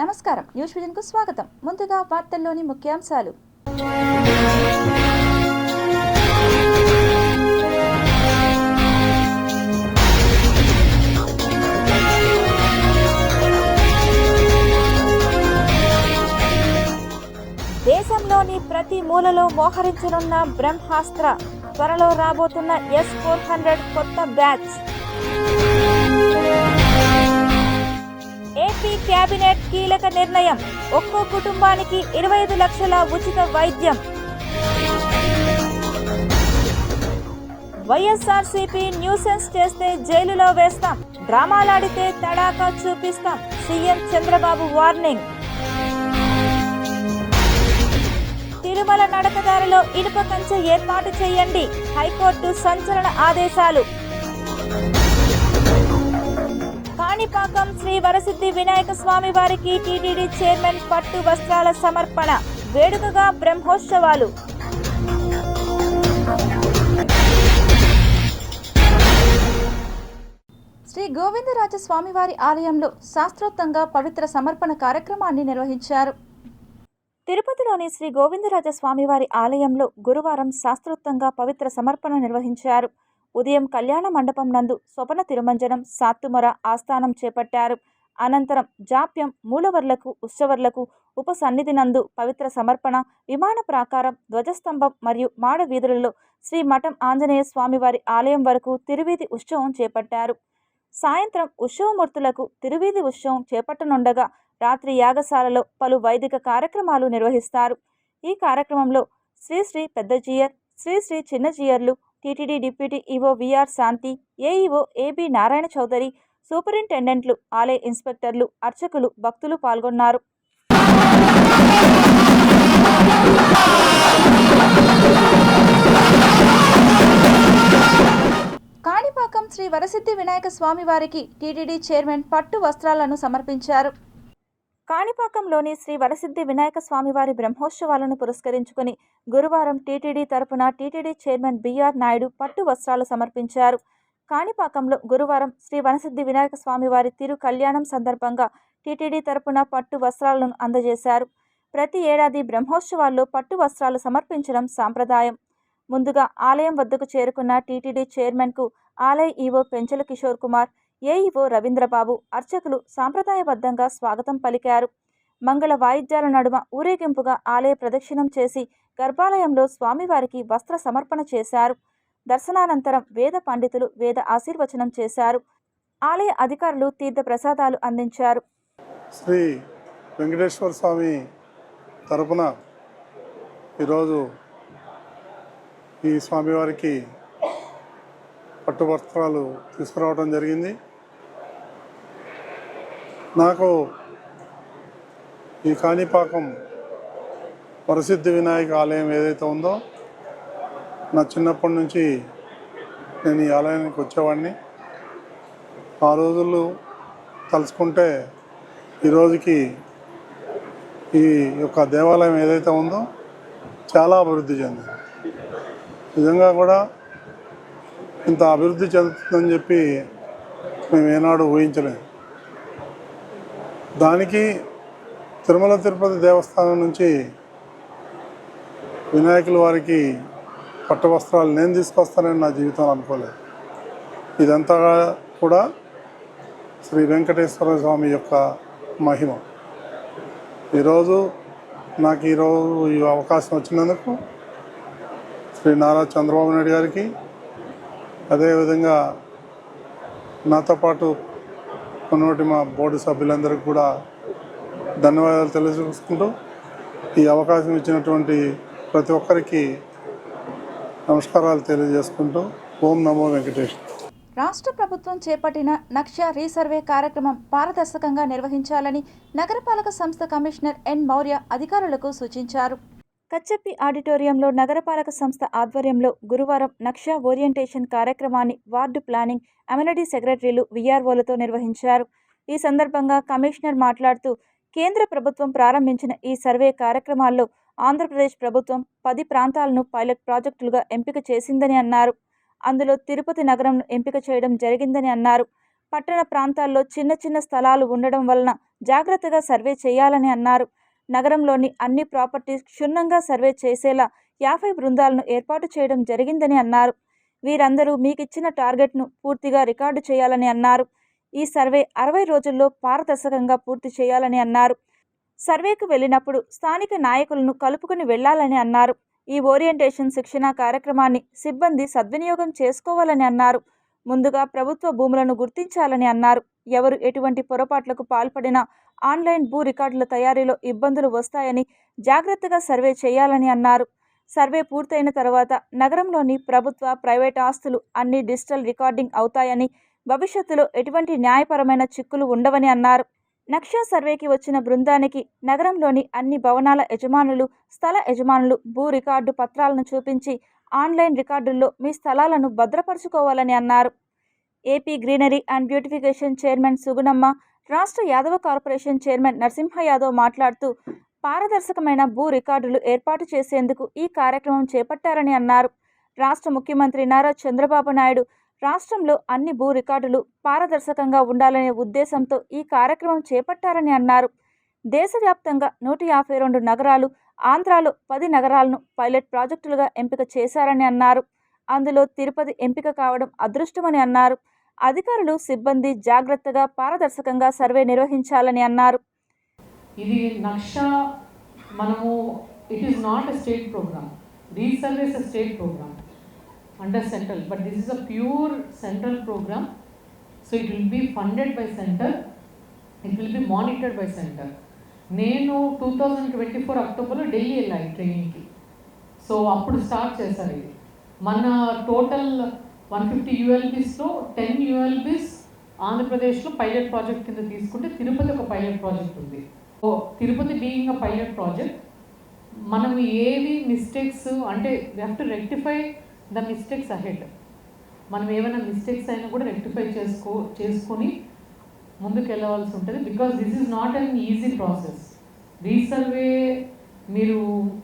నమస్కారం, న్యూస్ విజన్కు స్వాగతం. ముందుగా వార్తల్లోని ముఖ్యాంశాలు. దేశంలోని ప్రతి మూలలో మోహరించనున్న బ్రహ్మాస్త్ర, త్వరలో రాబోతున్న S-400 కొత్త బ్యాచ్. ఏపీ కేబినెట్ కీలక నిర్ణయం, ఒక్కో కుటుంబానికి 25 లక్షల ఉచిత వైద్యం. వైఎస్ఆర్సీపీ న్యూసెన్స్ చేస్తే జైలులో వేస్తాం, డ్రామాలాడితే తడాకా చూపిస్తాం, సీఎం చంద్రబాబు వార్నింగ్. తిరుమల నడకదారిలో ఇనుప కంచె ఏర్పాటు చేయండి, హైకోర్టు సంచలన ఆదేశాలు. కాణిపాకం శ్రీ వరసిద్ధి వినాయక స్వామి వారికి టీటీడీ చైర్మన్ పట్టు వస్త్రాల సమర్పణ, వేడుకగా బ్రహ్మోత్సవాలు. శ్రీ గోవిందరాజ స్వామివారి ఆలయంలో శాస్త్రోక్తంగా పవిత్ర సమర్పణ కార్యక్రమాన్ని నిర్వహించారు. తిరుపతిలోని శ్రీ గోవిందరాజ స్వామివారి ఆలయంలో గురువారం శాస్త్రోక్తంగా పవిత్ర సమర్పణ నిర్వహించారు. ఉదయం కళ్యాణ మండపం నందు స్వపన తిరుమంజనం, సాత్తుమొర ఆస్థానం చేపట్టారు. అనంతరం జాప్యం, మూలవర్లకు, ఉత్సవర్లకు ఉపసన్నిధి నందు పవిత్ర సమర్పణ, విమాన ప్రాకారం, ధ్వజస్తంభం మరియు మాడ వీధులలో శ్రీ మఠం ఆంజనేయ స్వామివారి ఆలయం వరకు తిరువీధి ఉత్సవం చేపట్టారు. సాయంత్రం ఉత్సవమూర్తులకు తిరువీధి ఉత్సవం చేపట్టనుండగా రాత్రి యాగశాలలో పలు వైదిక కార్యక్రమాలు నిర్వహిస్తారు. ఈ కార్యక్రమంలో శ్రీ పెద్దజీయర్, శ్రీ చిన్నజీయర్లు, TTD deputy EO VR Shanthi, AEO AB Narayana Chowdary, సూపరింటెండెంట్లు, ఆలయ ఇన్స్పెక్టర్లు, అర్చకులు, భక్తులు పాల్గొన్నారు. కాణిపాకం శ్రీ వరసిద్ధి వినాయక స్వామి వారికి టీటీడీ చైర్మన్ పట్టు వస్త్రాలను సమర్పించారు. కాణిపాకంలోని శ్రీ వరసిద్ధి వినాయక స్వామివారి బ్రహ్మోత్సవాలను పురస్కరించుకుని గురువారం టీటీడీ తరపున టీటీడీ చైర్మన్ బిఆర్ నాయుడు పట్టు వస్త్రాలు సమర్పించారు. కాణిపాకంలో గురువారం శ్రీ వరసిద్ధి వినాయక స్వామివారి తిరు కళ్యాణం సందర్భంగా టీటీడీ తరపున పట్టు వస్త్రాలను అందజేశారు. ప్రతి ఏడాది బ్రహ్మోత్సవాల్లో పట్టు వస్త్రాలు సమర్పించడం సాంప్రదాయం. ముందుగా ఆలయం వద్దకు చేరుకున్న టీటీడీ చైర్మన్కు ఆలయ ఈవో పెంచల కిషోర్ కుమార్, ఏఈఓ రవీంద్రబాబు, అర్చకులు సాంప్రదాయబద్ధంగా స్వాగతం పలికారు. మంగళ వాయిద్యాల నడుమ ఊరేగింపుగా ఆలయ ప్రదక్షిణం చేసి గర్భాలయంలో స్వామివారికి వస్త్ర సమర్పణ చేశారు. దర్శనానంతరం వేద పండితులు వేద ఆశీర్వచనం చేశారు. ఆలయ అధికారులు తీర్థ ప్రసాదాలు అందించారు. శ్రీ వెంకటేశ్వర స్వామి తరపున ఈరోజు ఈ స్వామివారికి పట్టు వస్త్రాలు తీసుకురావడం జరిగింది. నాకు ఈ కాణిపాకం వరసిద్ధి వినాయక ఆలయం ఏదైతే ఉందో, నా చిన్నప్పటి నుంచి నేను ఈ ఆలయానికి వచ్చేవాడిని. ఆ రోజులు తలుచుకుంటే ఈరోజుకి ఈ యొక్క దేవాలయం ఏదైతే ఉందో చాలా అభివృద్ధి చెందింది. నిజంగా కూడా ఇంత అభివృద్ధి చెందుతుందని చెప్పి మేము ఏనాడు ఊహించలేదు. దానికి తిరుమల తిరుపతి దేవస్థానం నుంచి వినాయకుల వారికి పట్టు వస్త్రాలు నేను తీసుకొస్తానని నా జీవితంలో అనుకోలేదు. ఇదంతా కూడా శ్రీ వెంకటేశ్వర స్వామి యొక్క మహిమ. ఈరోజు నాకు ఈ అవకాశం వచ్చినందుకు శ్రీ నారా చంద్రబాబు నాయుడు గారికి, అదేవిధంగా నాతో పాటు ఉన్నటువంటి మా బోర్డు సభ్యులందరికీ కూడా ధన్యవాదాలు తెలియజేసుకుంటూ, ఈ అవకాశం ఇచ్చినటువంటి ప్రతి ఒక్కరికి నమస్కారాలు తెలియజేసుకుంటూ ఓం నమో వెంకటేశ్వర. రాష్ట్ర ప్రభుత్వం చేపట్టిన నక్ష రీసర్వే కార్యక్రమం పారదర్శకంగా నిర్వహించాలని నగరపాలక సంస్థ కమిషనర్ ఎన్ మౌర్య అధికారులకు సూచించారు. కచ్చెప్పి ఆడిటోరియంలో నగరపాలక సంస్థ ఆధ్వర్యంలో గురువారం నక్ష ఓరియంటేషన్ కార్యక్రమాన్ని వార్డు ప్లానింగ్, అమెనిటీ సెక్రటరీలు, వీఆర్ఓలతో నిర్వహించారు. ఈ సందర్భంగా కమిషనర్ మాట్లాడుతూ, కేంద్ర ప్రభుత్వం ప్రారంభించిన ఈ సర్వే కార్యక్రమాల్లో ఆంధ్రప్రదేశ్ ప్రభుత్వం 10 ప్రాంతాలను పైలట్ ప్రాజెక్టులుగా ఎంపిక చేసిందని అన్నారు. అందులో తిరుపతి నగరంను ఎంపిక చేయడం జరిగిందని అన్నారు. పట్టణ ప్రాంతాల్లో చిన్న చిన్న స్థలాలు ఉండడం వలన జాగ్రత్తగా సర్వే చేయాలని అన్నారు. నగరంలోని అన్ని ప్రాపర్టీస్ క్షుణ్ణంగా సర్వే చేసేలా 50 బృందాలను ఏర్పాటు చేయడం జరిగిందని అన్నారు. వీరందరూ మీకిచ్చిన టార్గెట్ను పూర్తిగా రికార్డు చేయాలని అన్నారు. ఈ సర్వే 60 రోజుల్లో పారదర్శకంగా పూర్తి చేయాలని అన్నారు. సర్వేకు వెళ్ళినప్పుడు స్థానిక నాయకులను కలుపుకుని వెళ్లాలని అన్నారు. ఈ ఓరియంటేషన్ శిక్షణ కార్యక్రమాన్ని సిబ్బంది సద్వినియోగం చేసుకోవాలని అన్నారు. ముందుగా ప్రభుత్వ భూములను గుర్తించాలని అన్నారు. ఎవరు ఎటువంటి పొరపాట్లకు పాల్పడినా ఆన్లైన్ భూ రికార్డుల తయారీలో ఇబ్బందులు వస్తాయని జాగ్రత్తగా సర్వే చేయాలని అన్నారు. సర్వే పూర్తయిన తర్వాత నగరంలోని ప్రభుత్వ, ప్రైవేట్ ఆస్తులు అన్ని డిజిటల్ రికార్డింగ్ అవుతాయని, భవిష్యత్తులో ఎటువంటి న్యాయపరమైన చిక్కులు ఉండవని అన్నారు. నక్షా సర్వేకి వచ్చిన బృందానికి నగరంలోని అన్ని భవనాల యజమానులు, స్థల యజమానులు భూ రికార్డు పత్రాలను చూపించి ఆన్లైన్ రికార్డుల్లో మీ స్థలాలను భద్రపరుచుకోవాలని అన్నారు. AP greenery and beautification chairman Sugunamma, రాష్ట్ర యాదవ కార్పొరేషన్ చైర్మన్ నరసింహ యాదవ్ మాట్లాడుతూ పారదర్శకమైన భూ రికార్డులు ఏర్పాటు చేసేందుకు ఈ కార్యక్రమం చేపట్టారని అన్నారు. రాష్ట్ర ముఖ్యమంత్రి నారా చంద్రబాబు నాయుడు రాష్ట్రంలో అన్ని భూ రికార్డులు పారదర్శకంగా ఉండాలనే ఉద్దేశంతో ఈ కార్యక్రమం చేపట్టారని అన్నారు. దేశవ్యాప్తంగా 152 నగరాలు, ఆంధ్రాలో 10 నగరాలను పైలట్ ప్రాజెక్టులుగా ఎంపిక చేశారని అన్నారు. అందులో తిరుపతి ఎంపిక కావడం అదృష్టమని అన్నారు. అధికారులు, సిబ్బంది జాగ్రత్తగా, పారదర్శకంగా సర్వే నిర్వహించాలని అన్నారు. ఇది నక్షా మనము it is not a state programme. Resurvey is a state programme under central, but this is a pure central program, so it will be funded by center, it will be monitored by center. నేను 2024 అక్టోబర్లో ఢిల్లీ వెళ్ళాను ట్రైనింగ్కి. So అప్పుడు start చేశారు ఇది. మన total 150 ULBస్లో 10 ULBs ఆంధ్రప్రదేశ్లో pilot project కింద తీసుకుంటే తిరుపతి ఒక పైలట్ ప్రాజెక్ట్ ఉంది. So Tirupati being a pilot project, మనం ఏవి మిస్టేక్స్ అంటే we have to rectify the mistakes ahead. మనం ఏమైనా మిస్టేక్స్ అయినా కూడా రెక్టిఫై చేసుకొని ముందుకు వెళ్ళవలసి ఉంటుంది. Because this is not an easy process. Resurvey మీరు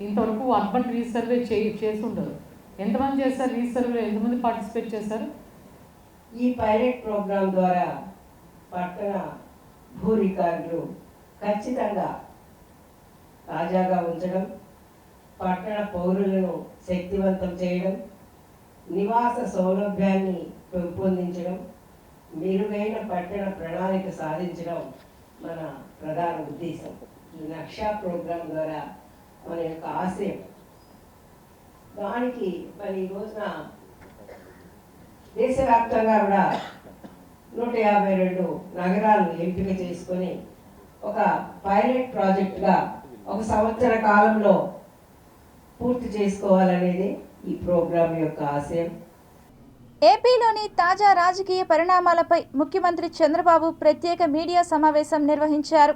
ఇంతవరకు అర్బన్ రీసర్వే చేసి ఉండరు. ఎంతమంది చేస్తారు రీసర్వే? ఎంతమంది పార్టిసిపేట్ చేశారు? ఈ పైలట్ ప్రోగ్రాం ద్వారా పట్టణ భూ రికార్డులు ఖచ్చితంగా తాజాగా ఉంచడం, పట్టణ పౌరులను శక్తివంతం చేయడం, నివాస సౌలభ్యాన్ని పెంపొందించడం, మెరుగైన పట్టణ ప్రణాళిక సాధించడం మన ప్రధాన ఉద్దేశం. ఈ నక్షా ప్రోగ్రాం ద్వారా మన యొక్క ఆశయం. దానికి మరి ఈ రోజున దేశవ్యాప్తంగా కూడా 152 నగరాలను ఎంపిక చేసుకొని ఒక పైలట్ ప్రాజెక్టుగా 1 సంవత్సర కాలంలో పూర్తి చేసుకోవాలనేది ఈ ప్రోగ్రాం యొక్క ఆశయం. ఏపీలోని తాజా రాజకీయ పరిణామాలపై ముఖ్యమంత్రి చంద్రబాబు ప్రత్యేక మీడియా సమావేశం నిర్వహించారు.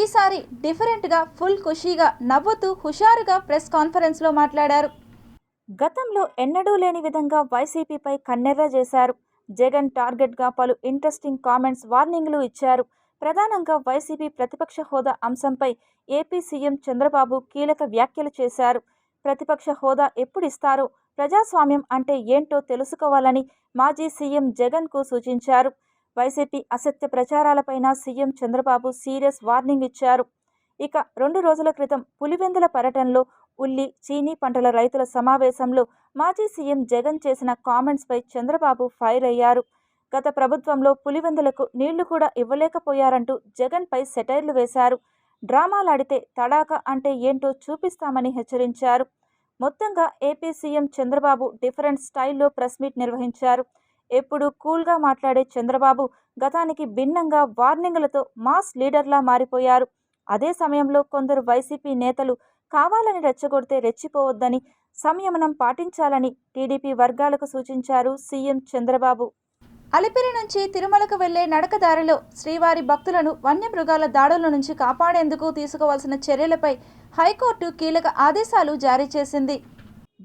ఈసారి డిఫరెంట్గా, ఫుల్ ఖుషీగా, నవ్వుతూ హుషారుగా ప్రెస్ కాన్ఫరెన్స్లో మాట్లాడారు. గతంలో ఎన్నడూ లేని విధంగా వైసీపీపై కన్నెర్ర చేశారు. జగన్ టార్గెట్గా పలు ఇంట్రెస్టింగ్ కామెంట్స్, వార్నింగ్లు ఇచ్చారు. ప్రధానంగా వైసీపీ ప్రతిపక్ష హోదా అంశంపై ఏపీ సీఎం చంద్రబాబు కీలక వ్యాఖ్యలు చేశారు. ప్రతిపక్ష హోదా ఎప్పుడు ఇస్తారో, ప్రజాస్వామ్యం అంటే ఏంటో తెలుసుకోవాలని మాజీ సీఎం జగన్కు సూచించారు. వైసీపీ అసత్య ప్రచారాలపైన సీఎం చంద్రబాబు సీరియస్ వార్నింగ్ ఇచ్చారు. ఇక 2 రోజుల క్రితం పులివెందుల పర్యటనలో ఉల్లి, చీనీ పంటల రైతుల సమావేశంలో మాజీ సీఎం జగన్ చేసిన కామెంట్స్పై చంద్రబాబు ఫైర్ అయ్యారు. గత ప్రభుత్వంలో పులివెందులకు నీళ్లు కూడా ఇవ్వలేకపోయారంటూ జగన్పై సెటైర్లు వేశారు. డ్రామాలాడితే తడాక అంటే ఏంటో చూపిస్తామని హెచ్చరించారు. మొత్తంగా ఏపీ సీఎం చంద్రబాబు డిఫరెంట్ స్టైల్లో ప్రెస్ మీట్ నిర్వహించారు. ఎప్పుడూ కూల్గా మాట్లాడే చంద్రబాబు గతానికి భిన్నంగా వార్నింగులతో మాస్ లీడర్లా మారిపోయారు. అదే సమయంలో కొందరు వైసీపీ నేతలు కావాలని రెచ్చగొడితే రెచ్చిపోవద్దని, సంయమనం పాటించాలని టీడీపీ వర్గాలకు సూచించారు సీఎం చంద్రబాబు. అలిపిరి నుంచి తిరుమలకు వెళ్లే నడకదారిలో శ్రీవారి భక్తులను వన్యమృగాల దాడుల నుంచి కాపాడేందుకు తీసుకోవాల్సిన చర్యలపై హైకోర్టు కీలక ఆదేశాలు జారీ చేసింది.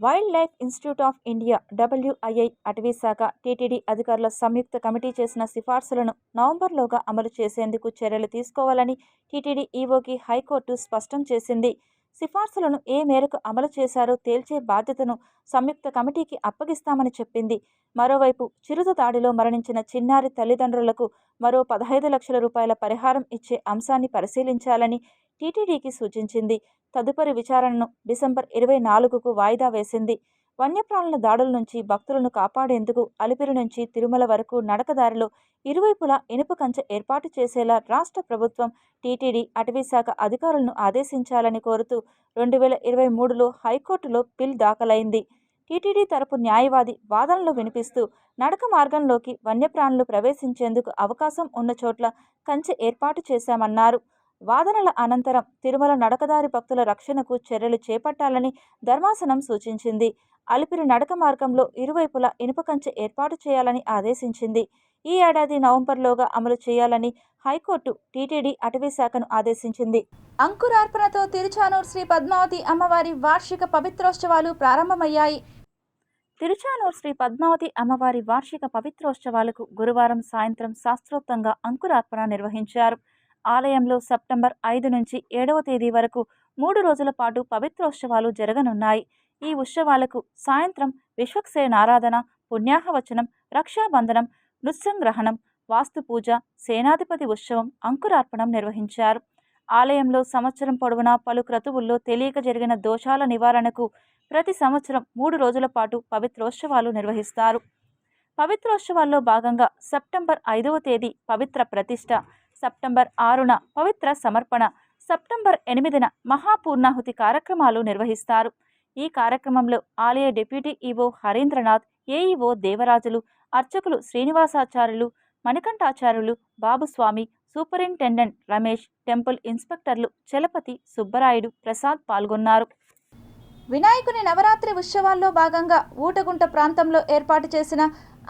Wild life institute of India WII అటవీ శాఖ టీటీడీ అధికారుల సంయుక్త కమిటీ చేసిన సిఫార్సులను నవంబర్లోగా అమలు చేసేందుకు చర్యలు తీసుకోవాలని టీటీడీ ఈవోకి హైకోర్టు స్పష్టం చేసింది. సిఫార్సులను ఏ మేరకు అమలు చేశారో తేల్చే బాధ్యతను సంయుక్త కమిటీకి అప్పగిస్తామని చెప్పింది. మరోవైపు చిరుత దాడిలో మరణించిన చిన్నారి తల్లిదండ్రులకు మరో 15 లక్షల రూపాయల పరిహారం ఇచ్చే అంశాన్ని పరిశీలించాలని టీటీడీకి సూచించింది. తదుపరి విచారణను డిసెంబర్ 24కు వాయిదా వేసింది. వన్యప్రాణుల దాడుల నుంచి భక్తులను కాపాడేందుకు అలిపిరి నుంచి తిరుమల వరకు నడకదారిలో ఇరువైపులా ఇనుప కంచె ఏర్పాటు చేసేలా రాష్ట్ర ప్రభుత్వం టీటీడీ అటవీశాఖ అధికారులను ఆదేశించాలని కోరుతూ 2023లో హైకోర్టులో పిల్ దాఖలైంది. టీటీడీ తరపు న్యాయవాది వాదనలు వినిపిస్తూ నడక మార్గంలోకి వన్యప్రాణులు ప్రవేశించేందుకు అవకాశం ఉన్న చోట్ల కంచె ఏర్పాటు చేశామన్నారు. వాదనల అనంతరం తిరుమల నడకదారి భక్తుల రక్షణకు చర్యలు చేపట్టాలని ధర్మాసనం సూచించింది. అలిపిరి నడక మార్గంలో ఇరువైపులా ఇనుప కంచె ఏర్పాటు చేయాలని ఆదేశించింది. ఈ ఏడాది నవంబర్లోగా అమలు చేయాలని హైకోర్టు టీటీడీ అటవీశాఖను ఆదేశించింది. అంకురార్పణతో తిరుచానూరు శ్రీ పద్మావతి అమ్మవారి వార్షిక పవిత్రోత్సవాలు ప్రారంభమయ్యాయి. తిరుచానూరు శ్రీ పద్మావతి అమ్మవారి వార్షిక పవిత్రోత్సవాలకు గురువారం సాయంత్రం శాస్త్రోక్తంగా అంకురార్పణ నిర్వహించారు. ఆలయంలో సెప్టెంబర్ 5 నుంచి 7వ తేదీ వరకు 3 రోజుల పాటు పవిత్రోత్సవాలు జరగనున్నాయి. ఈ ఉత్సవాలకు సాయంత్రం విశ్వక్సేనారాధన, పుణ్యాహవచనం, రక్షాబంధనం, నృత్యంగ్రహణం, వాస్తుపూజ, సేనాధిపతి ఉత్సవం, అంకురార్పణం నిర్వహించారు. ఆలయంలో సంవత్సరం పొడవునా పలు క్రతువుల్లో తెలియక జరిగిన దోషాల నివారణకు ప్రతి సంవత్సరం 3 రోజుల పాటు పవిత్రోత్సవాలు నిర్వహిస్తారు. పవిత్రోత్సవాల్లో భాగంగా సెప్టెంబర్ 5వ తేదీ పవిత్ర ప్రతిష్ఠ, సెప్టెంబర్ 6న పవిత్ర సమర్పణ, సెప్టెంబర్ 8న మహాపూర్ణాహుతి కార్యక్రమాలు నిర్వహిస్తారు. ఈ కార్యక్రమంలో ఆలయ deputy EO Harindranath, AEO Devarajulu, అర్చకులు శ్రీనివాసాచార్యులు, మణికంఠాచార్యులు, బాబుస్వామి, సూపరింటెండెంట్ రమేష్, టెంపుల్ ఇన్స్పెక్టర్లు చలపతి, సుబ్బరాయుడు, ప్రసాద్ పాల్గొన్నారు. వినాయకుని నవరాత్రి ఉత్సవాల్లో భాగంగా ఊటగుంట ప్రాంతంలో ఏర్పాటు చేసిన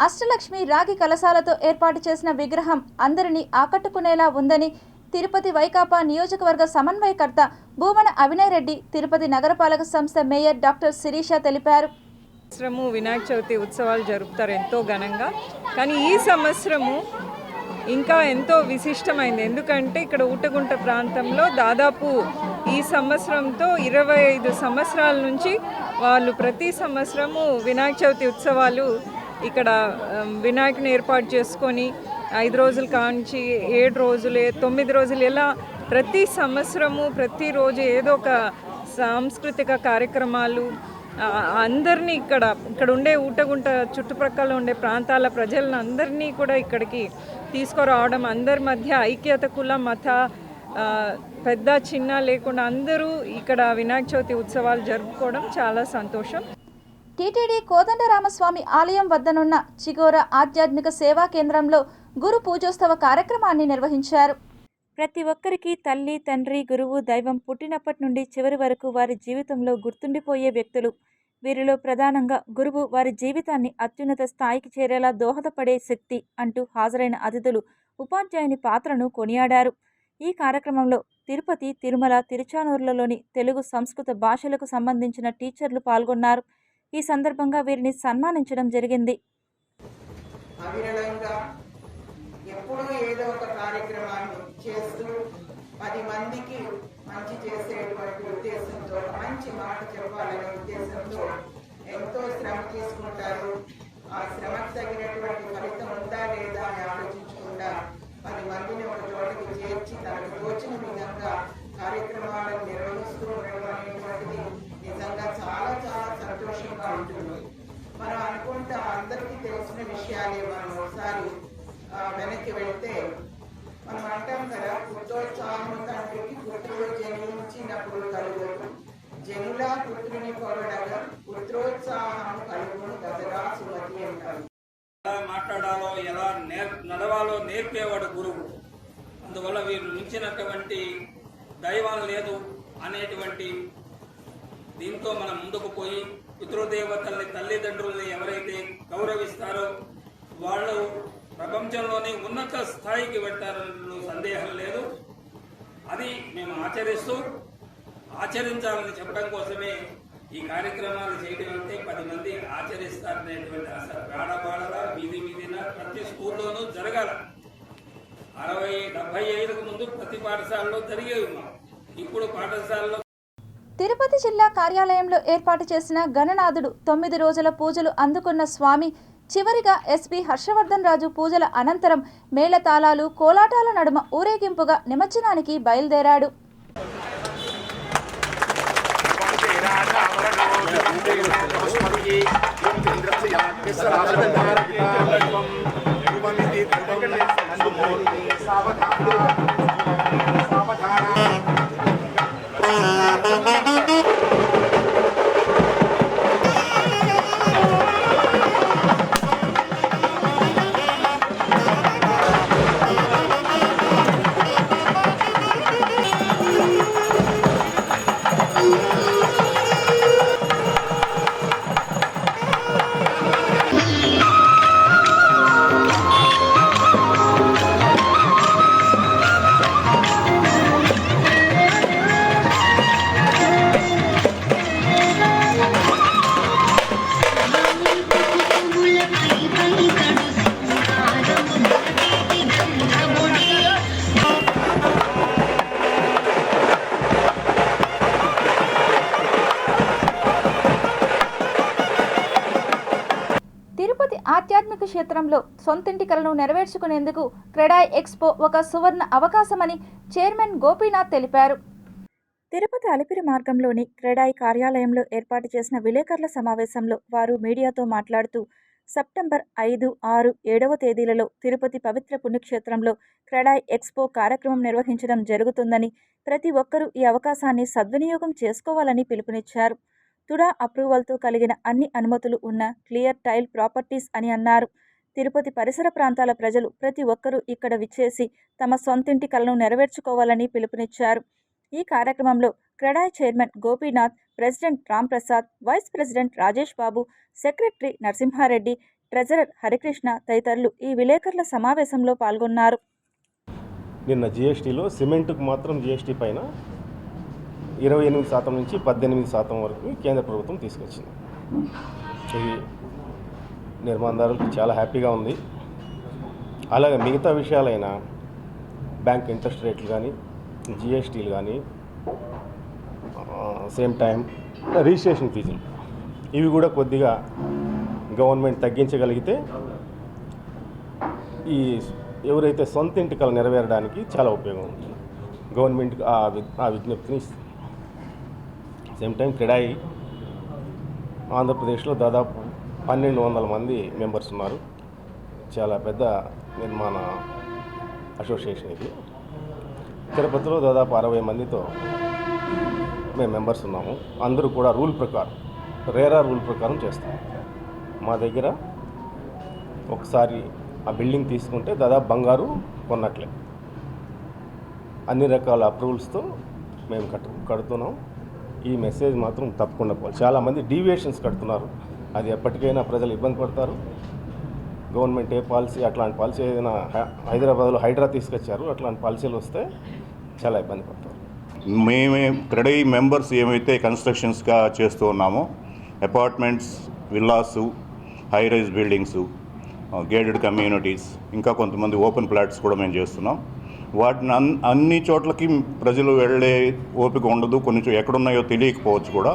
అష్టలక్ష్మి రాగి కలశాలతో ఏర్పాటు చేసిన విగ్రహం అందరినీ ఆకట్టుకునేలా ఉందని తిరుపతి వైకాపా నియోజకవర్గ సమన్వయకర్త భూమన అవినయ్ రెడ్డి, తిరుపతి నగరపాలక సంస్థ మేయర్ డాక్టర్ శిరీష తెలిపారు. సంవత్సరము వినాయక చవితి ఉత్సవాలు జరుపుతారు ఎంతో ఘనంగా. కానీ ఈ సంవత్సరము ఇంకా ఎంతో విశిష్టమైంది. ఎందుకంటే ఇక్కడ ఊటగుంట ప్రాంతంలో దాదాపు ఈ సంవత్సరంతో 25 సంవత్సరాల నుంచి వాళ్ళు ప్రతి సంవత్సరము వినాయక చవితి ఉత్సవాలు ఇక్కడ వినాయకుని ఏర్పాటు చేసుకొని 5 రోజుల కాంచి 7 రోజులు 9 రోజులు ఇలా ప్రతి సంవత్సరము ప్రతిరోజు ఏదో ఒక సాంస్కృతిక కార్యక్రమాలు అందరినీ ఇక్కడ ఉండే ఊటగుంట చుట్టుప్రక్కల ఉండే ప్రాంతాల ప్రజలను అందరినీ కూడా ఇక్కడికి తీసుకురావడం, అందరి మధ్య ఐక్యత, కుల మత పెద్ద చిన్న లేకుండా అందరూ ఇక్కడ వినాయక చవితి ఉత్సవాలు జరుపుకోవడం చాలా సంతోషం. టీటీడీ కోదండరామస్వామి ఆలయం వద్దనున్న చిగోర ఆధ్యాత్మిక సేవా కేంద్రంలో గురు పూజోత్సవ కార్యక్రమాన్ని నిర్వహించారు. ప్రతి ఒక్కరికి తల్లి, తండ్రి, గురువు, దైవం పుట్టినప్పటి నుండి చివరి వరకు వారి జీవితంలో గుర్తుండిపోయే వ్యక్తులు. వీరిలో ప్రధానంగా గురువు వారి జీవితాన్ని అత్యున్నత స్థాయికి చేరేలా దోహదపడే శక్తి అంటూ హాజరైన అతిథులు ఉపాధ్యాయుని పాత్రను కొనియాడారు. ఈ కార్యక్రమంలో తిరుపతి, తిరుమల, తిరుచానూరులలోని తెలుగు, సంస్కృత భాషలకు సంబంధించిన టీచర్లు పాల్గొన్నారు. ఈ సందర్భంగా వీరిని సన్మానించడం జరిగింది. ఎప్పుడూ ఏదో ఒక కార్యక్రమాన్ని చేస్తూ 10 మందికి మంచి చేసేటువంటి ఉద్దేశంతో, మంచి మాట చెప్పాలనే ఉద్దేశంతో ఎంతో శ్రమ తీసుకుంటారు. ఆ శ్రమకు తగినటువంటి ఫలితం ఉందా లేదా అని ఆలోచించకుండా 10 మందిని ఒక చోటకి చేర్చి తనకు తోచిన విధంగా కార్యక్రమాలను నిర్వహిస్తూ ఉండడం అనేటువంటిది నిజంగా చాలా చాలా సంతోషంగా ఉంటుంది. మనం అనుకుంటే అందరికీ తెలిసిన విషయాలే. మనం ఒకసారి వెనక్కి వెళ్తే మనం అంటాం కదా, పుత్రోత్సాహము తండ్రికి పుత్రుడు జన్మించినప్పుడు కలుగును, జనుల పుత్రుని పొగడగా పుత్రోత్సాహము కలుగును గదరా సుమతి అంటారు. ఎలా మాట్లాడాలో, ఎలా నడవాలో నేర్పేవాడు గురువు. అందువల్ల వీరు మించినటువంటి దైవం లేదు అనేటువంటి దీంతో మనం ముందుకు పోయి పితృదేవతల్ని, తల్లిదండ్రుల్ని ఎవరైతే గౌరవిస్తారో వాళ్ళు ప్రపంచంలోనే ఉన్నత స్థాయికి వెళ్తారన్న సందేహం లేదు. అది మేము ఆచరించాలని చెప్పడం కోసమే ఈ కార్యక్రమాలు చేయడం. అంటే 10 మంది ఆచరిస్తారనేటువంటి ఆశ గాడబాడలా వీధి వీధిన ప్రతి స్కూల్లోనూ జరగాల. 60-75కు ముందు ప్రతి పాఠశాలలో జరిగేవి. ఇప్పుడు పాఠశాలలో తిరుపతి జిల్లా కార్యాలయంలో ఏర్పాటు చేసిన గణనాథుడు 9 రోజుల పూజలు అందుకున్న స్వామి చివరిగా ఎస్పీ హర్షవర్ధన్ రాజు పూజల అనంతరం మేళతాళాలు కోలాటాల నడుమ ఊరేగింపుగా నిమజ్జనానికి బయలుదేరాడు. తిరుపతి ఆధ్యాత్మిక క్షేత్రంలో సొంతింటి కలను నెరవేర్చుకునేందుకు క్రెడాయ్ ఎక్స్పో ఒక సువర్ణ అవకాశమని చైర్మన్ గోపీనాథ్ తెలిపారు. తిరుపతి అలిపిరి మార్గంలోని క్రెడాయ్ కార్యాలయంలో ఏర్పాటు చేసిన విలేకరుల సమావేశంలో వారు మీడియాతో మాట్లాడుతూ సెప్టెంబర్ 5, 6, 7వ తేదీలలో తిరుపతి పవిత్ర పుణ్యక్షేత్రంలో క్రెడాయ్ ఎక్స్పో కార్యక్రమం నిర్వహించడం జరుగుతుందని, ప్రతి ఒక్కరూ ఈ అవకాశాన్ని సద్వినియోగం చేసుకోవాలని పిలుపునిచ్చారు. తుడా అప్రూవల్తో కలిగిన అన్ని అనుమతులు ఉన్న క్లియర్ టైల్ ప్రాపర్టీస్ అని అన్నారు. తిరుపతి పరిసర ప్రాంతాల ప్రజలు ప్రతి ఒక్కరూ ఇక్కడ విచ్చేసి తమ సొంతింటి కలను నెరవేర్చుకోవాలని పిలుపునిచ్చారు. ఈ కార్యక్రమంలో CREDAI chairman Gopinath, president Ramprasad, vice president Rajesh Babu, secretary Narasimha Reddy, treasurer Harikrishna తదితరులు ఈ విలేకరుల సమావేశంలో పాల్గొన్నారు. నిన్న జిఎస్టీలో సిమెంట్కు మాత్రం జిఎస్టీ పైన 28% నుంచి 18% వరకు కేంద్ర ప్రభుత్వం తీసుకొచ్చింది. ఇది నిర్మాణదారులకు చాలా హ్యాపీగా ఉంది. అలాగే మిగతా విషయాలైన బ్యాంక్ ఇంట్రెస్ట్ రేట్లు కానీ, జిఎస్టీలు కానీ, సేమ్ టైం రిజిస్ట్రేషన్ ఫీజులు ఇవి కూడా కొద్దిగా గవర్నమెంట్ తగ్గించగలిగితే ఈ ఎవరైతే సొంత ఇంటి కల నెరవేరడానికి చాలా ఉపయోగం ఉంటుంది. గవర్నమెంట్కి ఆ విజ్ఞప్తిని ఇస్తుంది. సేమ్ టైం క్రెడాయి ఆంధ్రప్రదేశ్లో దాదాపు 1200 మంది మెంబర్స్ ఉన్నారు. చాలా పెద్ద నిర్మాణ అసోసియేషన్ ఇది. తిరుపతిలో దాదాపు 60 మందితో మేము మెంబర్స్ ఉన్నాము. అందరూ కూడా రూల్ ప్రకారం, రేరా రూల్ ప్రకారం చేస్తాం. మా దగ్గర ఒకసారి ఆ బిల్డింగ్ తీసుకుంటే దాదాపు బంగారు కొన్నట్లే. అన్ని రకాల అప్రూవల్స్తో మేము కడుతున్నాం. ఈ మెసేజ్ మాత్రం తప్పకుండా పోవాలి. చాలామంది డీవియేషన్స్ కడుతున్నారు. అది ఎప్పటికైనా ప్రజలు ఇబ్బంది పడతారు. గవర్నమెంట్ ఏ పాలసీ, అట్లాంటి పాలసీ ఏదైనా హైదరాబాద్లో హైడ్రా తీసుకొచ్చారు, అట్లాంటి పాలసీలు వస్తే చాలా ఇబ్బంది పడతారు. మేమే క్రెడాయ్ మెంబర్స్ ఏమైతే కన్స్ట్రక్షన్స్గా చేస్తూ ఉన్నామో apartments, villas, high rise buildings, gated communities, ఇంకా కొంతమంది ఓపెన్ ప్లాట్స్ కూడా మేము చేస్తున్నాం. వాటిని అన్ని చోట్లకి ప్రజలు వెళ్ళే ఓపిక ఉండదు. కొన్ని ఎక్కడున్నాయో తెలియకపోవచ్చు కూడా.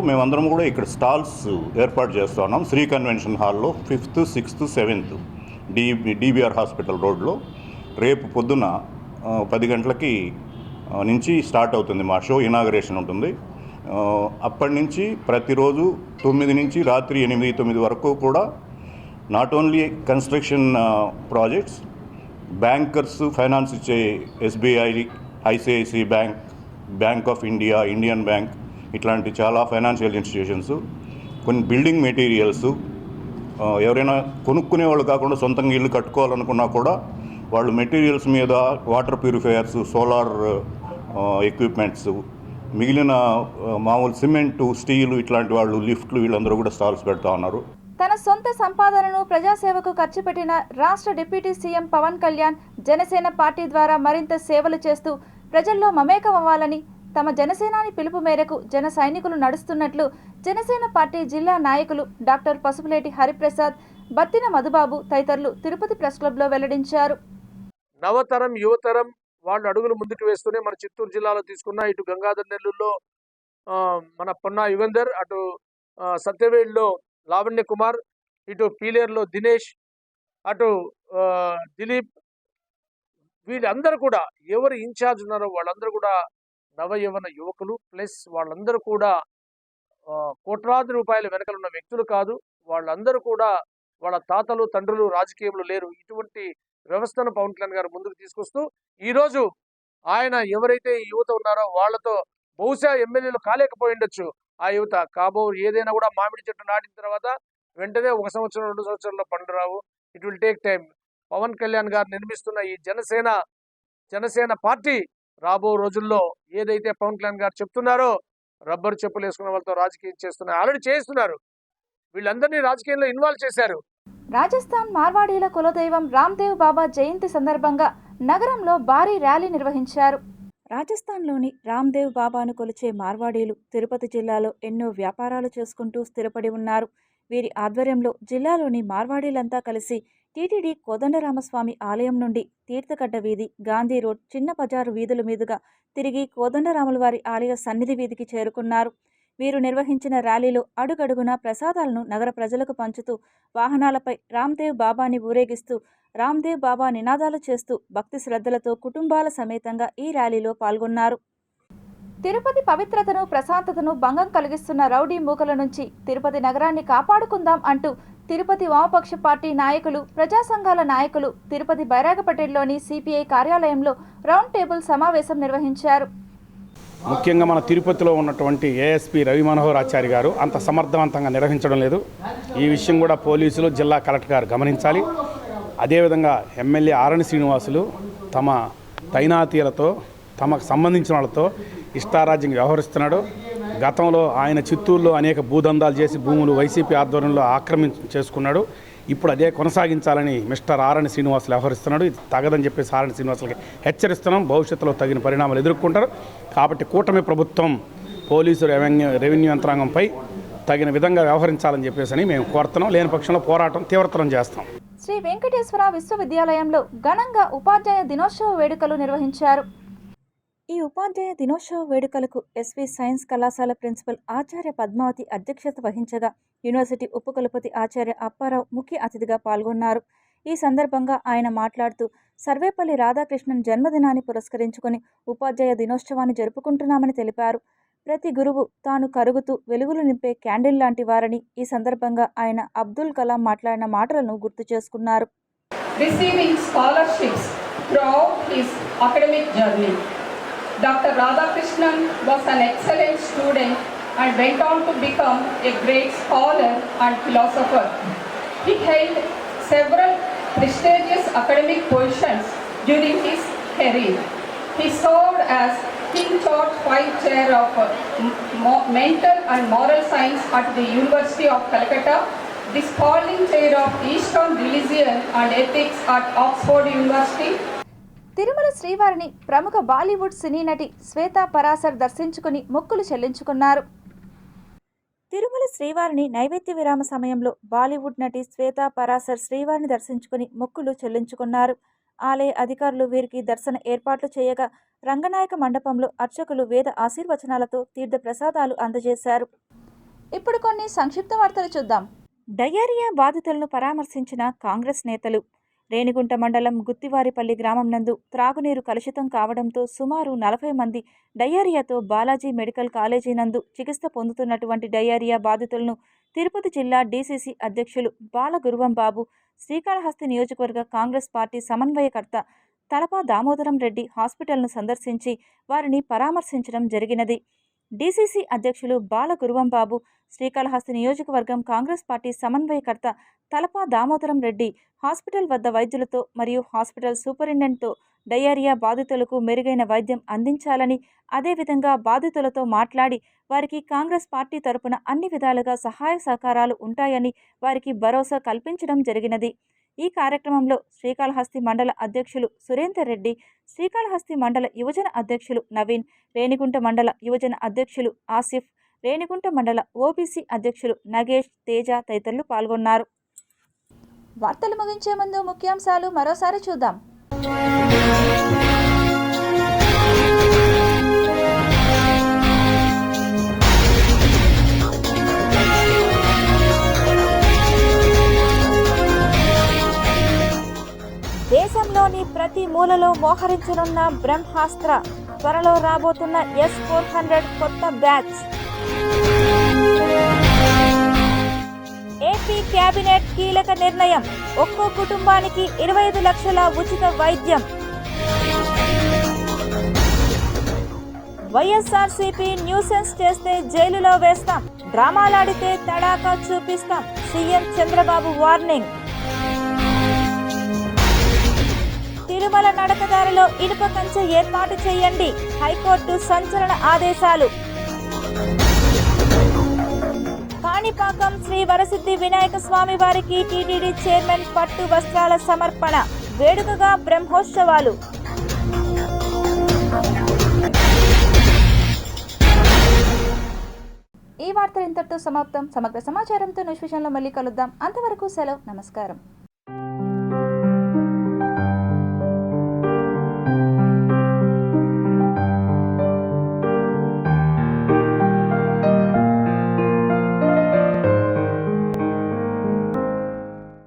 మేమందరం కూడా ఇక్కడ స్టాల్స్ ఏర్పాటు చేస్తూ ఉన్నాం. శ్రీ కన్వెన్షన్ హాల్లో 5th, 6th, 7th DBR hospital రోడ్లో రేపు పొద్దున 10 గంటలకి నుంచి స్టార్ట్ అవుతుంది. మా షో ఇనాగరేషన్ ఉంటుంది. అప్పటి నుంచి ప్రతిరోజు 9 నుంచి రాత్రి 8, 9 వరకు కూడా not only construction projects, bankers, finance ఇచ్చే SBI, ICICI bank, bank of India, Indian bank, ఇట్లాంటి చాలా ఫైనాన్షియల్ ఇన్స్టిట్యూషన్స్, కొన్ని బిల్డింగ్ మెటీరియల్స్, ఎవరైనా కొనుక్కునే వాళ్ళు కాకుండా సొంతంగా ఇల్లు కట్టుకోవాలనుకున్నా కూడా వాళ్ళు మెటీరియల్స్ మీద వాటర్ ప్యూరిఫైయర్స్, సోలార్ ఎక్విప్మెంట్స్, మిగిలిన మామూలు సిమెంటు, స్టీలు, ఇట్లాంటి వాళ్ళు, లిఫ్ట్లు, వీళ్ళందరూ కూడా స్టాల్స్ పెడతా ఉన్నారు. తన సొంత సంపాదనను ప్రజాసేవకు ఖర్చు పెట్టిన రాష్ట్ర deputy CM Pawan Kalyan Janasena party ద్వారా మరింత సేవలు చేస్తూ ప్రజల్లో మమేకమవ్వాలని తమ జనసేనాని పిలుపు మేరకు జన సైనికులు నడుస్తున్నట్లు జనసేన పార్టీ జిల్లా నాయకులు డాక్టర్ పసుపులేటి హరిప్రసాద్, బత్తిన మధుబాబు తదితరులు తిరుపతి ప్రెస్ క్లబ్లో వెల్లడించారు. నవతరం యువతరం వాళ్ళు అడుగులు ముందుకు వేస్తూనే మన చిత్తూరు జిల్లాలో తీసుకున్న ఇటు గంగాధర్ నెల్లూరులో మన పొన్నా యుగంధర్, అటు సత్యవేడ్లో లావణ్య కుమార్, ఇటు పీలేరులో దినేష్, అటు దిలీప్, వీళ్ళందరూ కూడా ఎవరు ఇన్ఛార్జ్ ఉన్నారో వాళ్ళందరూ కూడా నవయవన యువకులు. ప్లస్ వాళ్ళందరూ కూడా కోట్లాది రూపాయల వెనకలున్న వ్యక్తులు కాదు. వాళ్ళందరూ కూడా వాళ్ళ తాతలు తండ్రులు రాజకీయంలో లేరు. ఇటువంటి వ్యవస్థను పవన్ కళ్యాణ్ గారు ముందుకు తీసుకొస్తూ ఈరోజు ఆయన ఎవరైతే ఈ యువత ఉన్నారో వాళ్ళతో బహుశా ఎమ్మెల్యేలు కాలేకపోయి ఉండొచ్చు. ఆ యువత ఏదైనా కూడా మామిడి చెట్టు నాటిన తర్వాత వెంటనే 1 సంవత్సరం 2 సంవత్సరాల్లో పండు రావు. It will take time. Pawan Kalyan garu నిర్మిస్తున్న ఈ జనసేన పార్టీ రాబో రోజుల్లో ఏదైతే పవన్ కళ్యాణ్ గారు చెప్తున్నారో రబ్బర్ చెప్పులు వేసుకున్న వాళ్ళతో రాజకీయం చేస్తున్నారు, ఆల్రెడీ చేస్తున్నారు. వీళ్ళందరినీ రాజకీయంలో ఇన్వాల్వ్ చేశారు. రాజస్థాన్ మార్వాడీల కులదైవం రామ్దేవ్ బాబా జయంతి సందర్భంగా నగరంలో భారీ ర్యాలీ నిర్వహించారు. రాజస్థాన్లోని రామ్దేవ్ బాబాను కొలిచే మార్వాడీలు తిరుపతి జిల్లాలో ఎన్నో వ్యాపారాలు చేసుకుంటూ స్థిరపడి ఉన్నారు. వీరి ఆధ్వర్యంలో జిల్లాలోని మార్వాడీలంతా కలిసి టీటీడీ కోదండరామస్వామి ఆలయం నుండి తీర్థగడ్డ వీధి, గాంధీ రోడ్, చిన్న బజారు వీధుల మీదుగా తిరిగి కోదండరాముల వారి ఆలయ సన్నిధి వీధికి చేరుకున్నారు. వీరు నిర్వహించిన ర్యాలీలో అడుగడుగునా ప్రసాదాలను నగర ప్రజలకు పంచుతూ వాహనాలపై రామ్దేవ్ బాబాని ఊరేగిస్తూ రామ్దేవ్ బాబా నినాదాలు చేస్తూ భక్తి శ్రద్ధలతో కుటుంబాల సమేతంగా ఈ ర్యాలీలో పాల్గొన్నారు. తిరుపతి పవిత్రతను ప్రశాంతతను భంగం కలిగిస్తున్న రౌడీ మూకల నుంచి తిరుపతి నగరాన్ని కాపాడుకుందాం అంటూ తిరుపతి వామపక్ష పార్టీ నాయకులు, ప్రజా సంఘాల నాయకులు తిరుపతి బైరాగపేటలోని సిపిఐ కార్యాలయంలో రౌండ్ టేబుల్ సమావేశం నిర్వహించారు. ముఖ్యంగా మన తిరుపతిలో ఉన్నటువంటి ఏఎస్పీ రవి మనోహర్ ఆచార్య గారు అంత సమర్థవంతంగా నిర్వహించడం లేదు. ఈ విషయం కూడా పోలీసులు, జిల్లా కలెక్టర్ గారు గమనించాలి. అదేవిధంగా ఎమ్మెల్యే ఆరణి శ్రీనివాసులు తమ తైనాతీలతో, తమకు సంబంధించిన వాళ్ళతో ఇష్టారాజ్యంగా వ్యవహరిస్తున్నాడు. గతంలో ఆయన చిత్తూరులో అనేక భూదందాలు చేసి భూములు వైసీపీ ఆధ్వర్యంలో చేసుకున్నాడు. ఇప్పుడు అదే కొనసాగించాలని మిస్టర్ ఆరణి శ్రీనివాసులు వ్యవహరిస్తున్నాడు. ఇది తగదని చెప్పేసి ఆరణి శ్రీనివాసులకి హెచ్చరిస్తున్నాం. భవిష్యత్తులో తగిన పరిణామాలు ఎదుర్కొంటారు. కాబట్టి కూటమి ప్రభుత్వం పోలీసు రెవెన్యూ యంత్రాంగంపై తగిన విధంగా వ్యవహరించాలని చెప్పేసి మేము కోరుతున్నాం. లేని పక్షంలో పోరాటం తీవ్రతరం చేస్తాం. శ్రీ వెంకటేశ్వర విశ్వవిద్యాలయంలో ఘనంగా ఉపాధ్యాయ దినోత్సవ వేడుకలు నిర్వహించారు. ఈ ఉపాధ్యాయ దినోత్సవ వేడుకలకు ఎస్వి సైన్స్ కళాశాల ప్రిన్సిపల్ ఆచార్య పద్మావతి అధ్యక్షత వహించగా యూనివర్సిటీ ఉపకులపతి ఆచార్య అప్పారావు ముఖ్య అతిథిగా పాల్గొన్నారు. ఈ సందర్భంగా ఆయన మాట్లాడుతూ సర్వేపల్లి రాధాకృష్ణన్ జన్మదినాన్ని పురస్కరించుకొని ఉపాధ్యాయ దినోత్సవాన్ని జరుపుకుంటున్నామని తెలిపారు. ప్రతి గురువు తాను కరుగుతూ వెలుగులు నింపే క్యాండిల్ లాంటి వారని ఈ సందర్భంగా ఆయన అబ్దుల్ కలాం మాట్లాడిన మాటలను గుర్తు చేసుకున్నారు. Receiving scholarships throughout his academic journey, Dr. Radhakrishnan was an excellent student and went on to become a great scholar and philosopher. He held several prestigious academic positions during his career. He served as King George V Chair of Mental and Moral Science at the University of Calcutta, the Spalding Chair of Eastern Religion and Ethics at Oxford University. Tirumala శ్రీవారిని ప్రముఖ బాలీవుడ్ సినీ నటి శ్వేతా పరాశర్ దర్శించుకుని మొక్కులు చెల్లించుకున్నారు. తిరుమల శ్రీవారిని నైవేద్య విరామ సమయంలో బాలీవుడ్ నటి శ్వేతా పరాశర్ శ్రీవారిని దర్శించుకుని మొక్కులు చెల్లించుకున్నారు. ఆలయ అధికారులు వీరికి దర్శన ఏర్పాట్లు చేయగా రంగనాయక మండపంలో అర్చకులు వేద ఆశీర్వచనాలతో తీర్థ ప్రసాదాలు అందజేశారు. ఇప్పుడు కొన్ని సంక్షిప్త వార్తలు చూద్దాం. డయేరియా బాధితులను పరామర్శించిన కాంగ్రెస్ నేతలు. రేణిగుంట మండలం గుత్తివారిపల్లి గ్రామం నందు త్రాగునీరు కలుషితం కావడంతో సుమారు 40 మంది డయేరియాతో బాలాజీ మెడికల్ కాలేజీ నందు చికిత్స పొందుతున్నటువంటి డయేరియా బాధితులను తిరుపతి జిల్లా డీసీసీ అధ్యక్షులు బాలగురువం బాబు, శ్రీకాళహస్తి నియోజకవర్గ కాంగ్రెస్ పార్టీ సమన్వయకర్త తలపా దామోదరం రెడ్డి హాస్పిటల్ను సందర్శించి వారిని పరామర్శించడం జరిగినది. డీసీసీ అధ్యక్షులు బాలగురువం బాబు, శ్రీకాళహస్తి నియోజకవర్గం కాంగ్రెస్ పార్టీ సమన్వయకర్త తలపా దామోదరం రెడ్డి హాస్పిటల్ వద్ద వైద్యులతో మరియు హాస్పిటల్ సూపరింటెండెంట్తో డయేరియా బాధితులకు మెరుగైన వైద్యం అందించాలని, అదేవిధంగా బాధితులతో మాట్లాడి వారికి కాంగ్రెస్ పార్టీ తరపున అన్ని విధాలుగా సహాయ సహకారాలు ఉంటాయని వారికి భరోసా కల్పించడం జరిగినది. ఈ కార్యక్రమంలో శ్రీకాళహస్తి మండల అధ్యక్షులు సురేందర్ రెడ్డి, శ్రీకాళహస్తి మండల యువజన అధ్యక్షులు నవీన్, రేణిగుంట మండల యువజన అధ్యక్షులు ఆసిఫ్, రేణిగుంట మండల ఓబీసీ అధ్యక్షులు నగేష్, తేజ తదితరులు పాల్గొన్నారు. వార్తలు ముగించే ముందు ముఖ్యాంశాలు మరోసారి చూద్దాం. మూలలో మోహరించనున్న బ్రహ్మాస్త్ర, త్వరలో రాబోతున్న S-400 కొత్త బ్యాచ్. ఏపీ కేబినెట్ కీలక నిర్ణయం, ఒక్కో కుటుంబానికి 25 లక్షల ఉచిత వైద్యం. వైఎస్ఆర్సీపీ న్యూసెన్స్ చేస్తే జైలులో వేస్తాం, డ్రామాలాడితే తడాకా చూపిస్తాం, సీఎం చంద్రబాబు వార్నింగ్. తిరుమల నడకదారిలో ఇనుప కంచె ఏర్పాటు చేయండి, హైకోర్టు సంచలన ఆదేశాలు. కాణిపాకం శ్రీ వరసిద్ధి వినాయక స్వామి వారికి టీటీడీ చైర్మన్ పట్టు వస్త్రాల సమర్పణ, వేడుకగా బ్రహ్మోత్సవాలు. ఈ వార్తలు ఇంతటితో సమాప్తం. సమగ్ర సమాచారంతో న్యూస్ విషయంలో మళ్ళీ కలుద్దాం. అంతవరకు సెలవు, నమస్కారం.